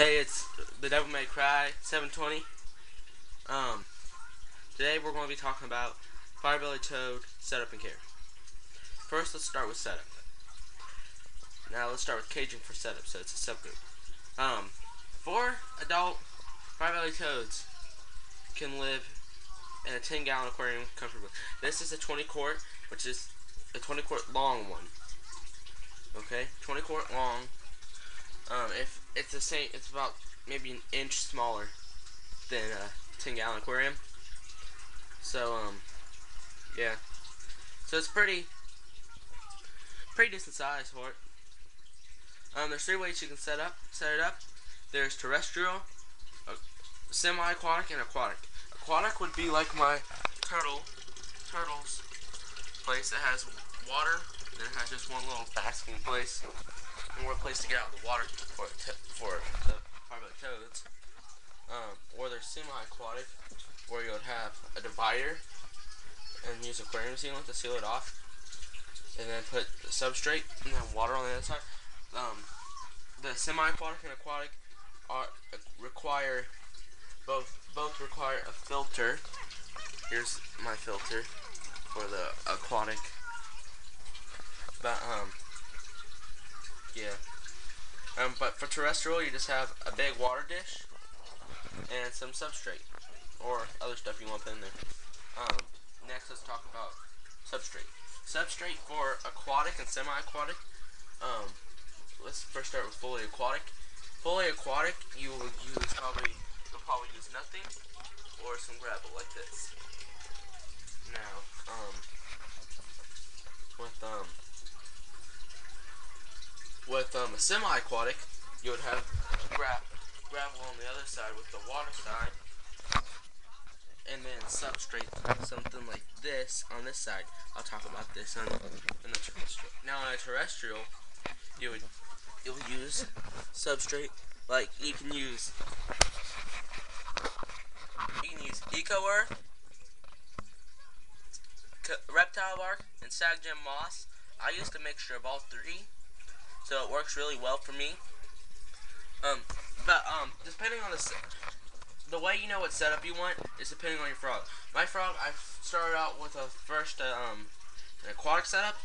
Hey, it's the Devil May Cry 720. Today we're going to be talking about Firebelly Toad setup and care. First, let's start with setup. Now let's start with caging for setup, so it's a subgroup. 4 adult Firebelly Toads can live in a 10-gallon aquarium comfortably. This is a 20 quart, which is a 20 quart long one. Okay, 20 quart long. If it's the same, it's about maybe an inch smaller than a 10-gallon aquarium. So yeah. So it's pretty decent size for it. There's 3 ways you can set it up. There's terrestrial, semi-aquatic, and aquatic. Aquatic would be like my turtle's place that has water, then it has just one little basking place, and one place to get out of the water for the Firebelly Toads. Or there's semi-aquatic, where you would have a divider and use aquarium sealant to seal it off, and then put the substrate and then water on the other side. The semi-aquatic and aquatic require both require a filter. Here's my filter for the aquatic. But yeah. But for terrestrial, you just have a big water dish and some substrate or other stuff you want to put in there. Next, let's talk about substrate. Substrate for aquatic and semi-aquatic. Let's first start with fully aquatic. Fully aquatic, you'll probably use nothing or some gravel like this. Now, with a semi-aquatic, you would have gravel on the other side with the water side, and then substrate, something like this on this side. I'll talk about this in the terrestrial. Now on a terrestrial, you'll use substrate like you can use eco earth, reptile bark, and sag gem moss. I used a mixture of all 3, so it works really well for me. Depending on the way you know what setup you want is depending on your frog. My frog, I started out with an aquatic setup.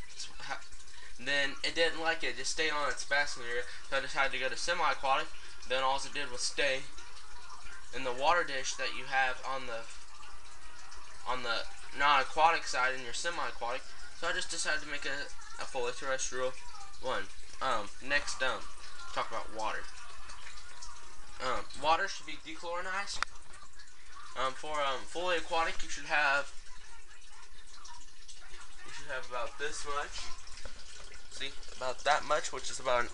Then it didn't like it, just stayed on its basking area, so I decided to go to semi-aquatic. Then all it did was stay in the water dish that you have on the non-aquatic side in your semi-aquatic. So I just decided to make a fully terrestrial one. Next, talk about water. Water should be dechlorinized. For fully aquatic, you should have about this much. See, about that much, which is about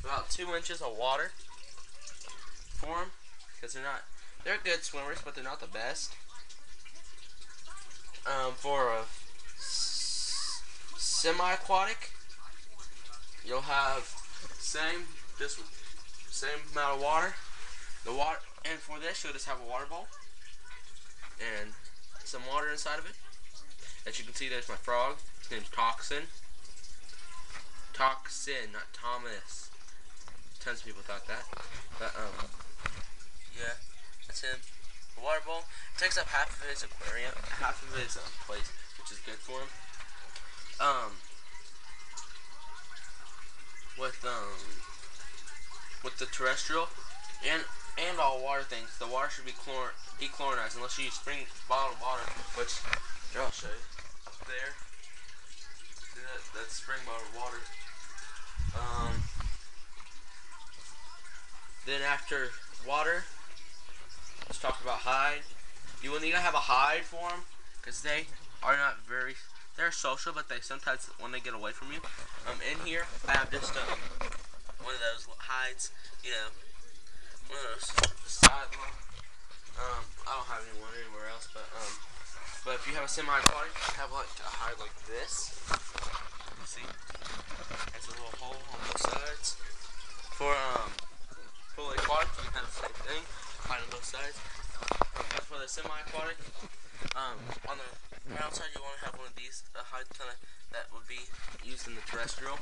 about 2 inches of water for them, because they're good swimmers, but they're not the best. For a semi-aquatic, you'll have same amount of water. And for this, you'll just have a water bowl and some water inside of it. As you can see, there's my frog. His name's Toxin. Toxin, not Thomas. Tons of people thought that. But yeah, that's him. The water bowl. It takes up half of his aquarium, half of his place, which is good for him. With the terrestrial and all water things, the water should be dechlorinized unless you use spring bottled water, which here, I'll show you up there. See that's spring bottled water. Then after water, let's talk about hide. You will need to have a hide for them, because they are not they're social, but they sometimes, when they get away from you. In here, I have just one of those hides, one of those side ones. I don't have anyone anywhere else, but if you have a semi-aquatic, you have like a hide like this. See, has a little hole on both sides. For fully aquatic, you can have the same thing, hide on both sides. But for the semi-aquatic, on the outside, you want to have one of these, a hide that would be used in the terrestrial.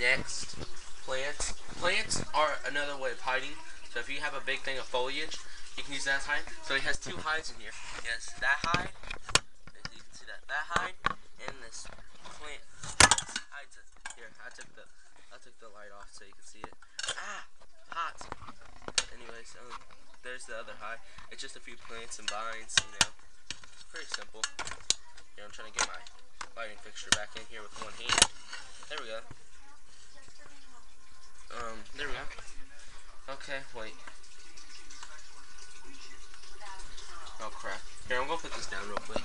Next, plants. Plants are another way of hiding. So if you have a big thing of foliage, you can use that as hide. So he has two hides in here. He has that hide. You can see that hide and this plant. Here, I took the light off so you can see it. Ah, hot. Anyways, there's the other hide. It's just a few plants and vines. Pretty simple. Here, I'm trying to get my lighting fixture back in here with one hand. There we go. There we go. Okay, wait. Oh crap. Here, I'm gonna put this down real quick.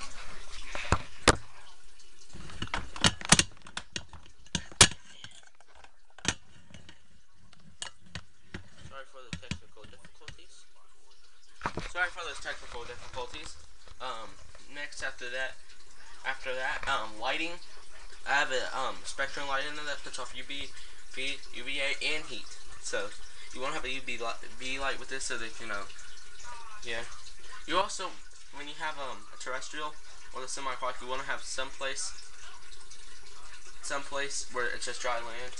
Sorry for those technical difficulties. Next after that, lighting. I have a spectrum light in there that puts off UVA and heat. So you want to have a UV light with this so that yeah. You also, when you have a terrestrial or the semi-aquatic, you want to have someplace where it's just dry land.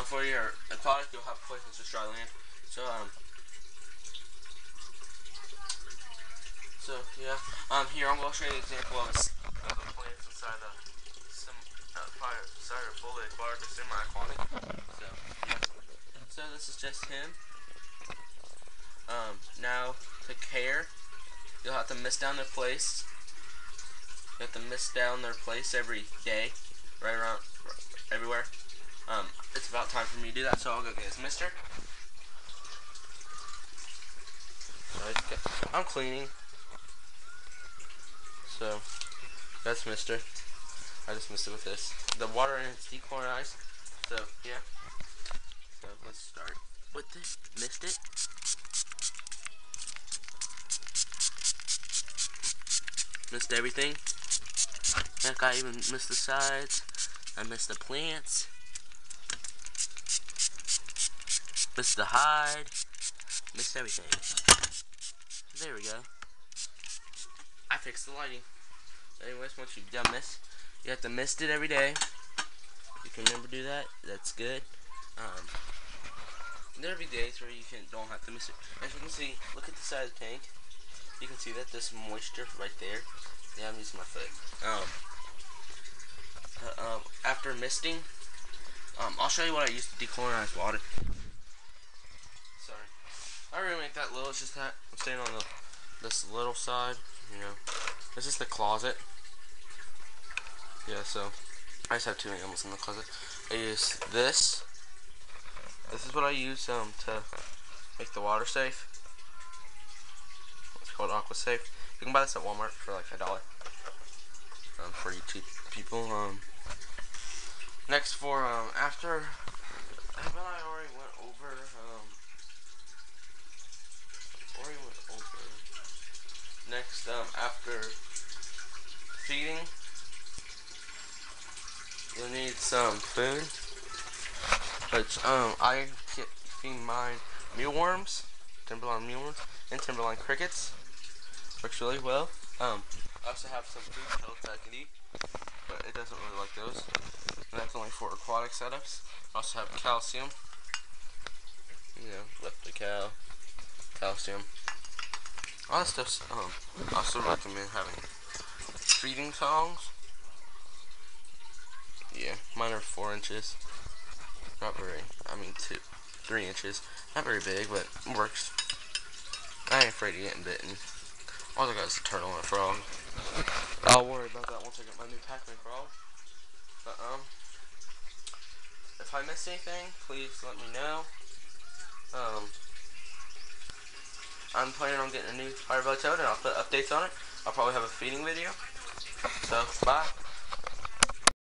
For your aquatic, you'll have a place that's just dry land. So yeah. Here I'm going to show you an example of the plants inside a fully aquatic or semi-aquatic. So this is just him. Now to care, you'll have to mist down their place. You have to mist down their place every day, right around everywhere. It's about time for me to do that, so I'll go get his mister. I'm cleaning. So that's mister. I just missed it with this. The water in it's dechlorinized. So yeah. So let's start with this. Missed it. Missed everything. Heck, I even missed the sides. I missed the plants. Missed the hide. Missed everything. There we go. I fixed the lighting. Anyways, once you've done this, you have to mist it every day. You can remember to do that. That's good. There'll be days where you don't have to mist it. As you can see, look at the side of the tank. You can see that there's moisture right there. Yeah, I'm using my foot. After misting, I'll show you what I use to dechlorinize water. Sorry, I really make that little. It's just that I'm staying on this little side. This is the closet. Yeah, so I just have two animals in the closet. I use this. This is what I use to make the water safe. It's called AquaSafe. You can buy this at Walmart for like $1. For you cheap people. Next for after I already went over next after feeding, you'll need some food. Which I feed mine mealworms, Timberline mealworms, and Timberline crickets. Works really well. I also have some food pellets that I can eat, but it doesn't really like those. And that's only for aquatic setups. I also have calcium. Left the cow, calcium. All that stuff's, I also recommend having feeding tongs. Yeah, mine are 4 inches. Not very, 3 inches. Not very big, but it works. I ain't afraid of getting bitten. All I got is a turtle and a frog. I'll worry about that once I get my new Pac-Man frog. But, if I missed anything, please let me know. I'm planning on getting a new Firebelly toad, and I'll put updates on it. I'll probably have a feeding video. So, bye.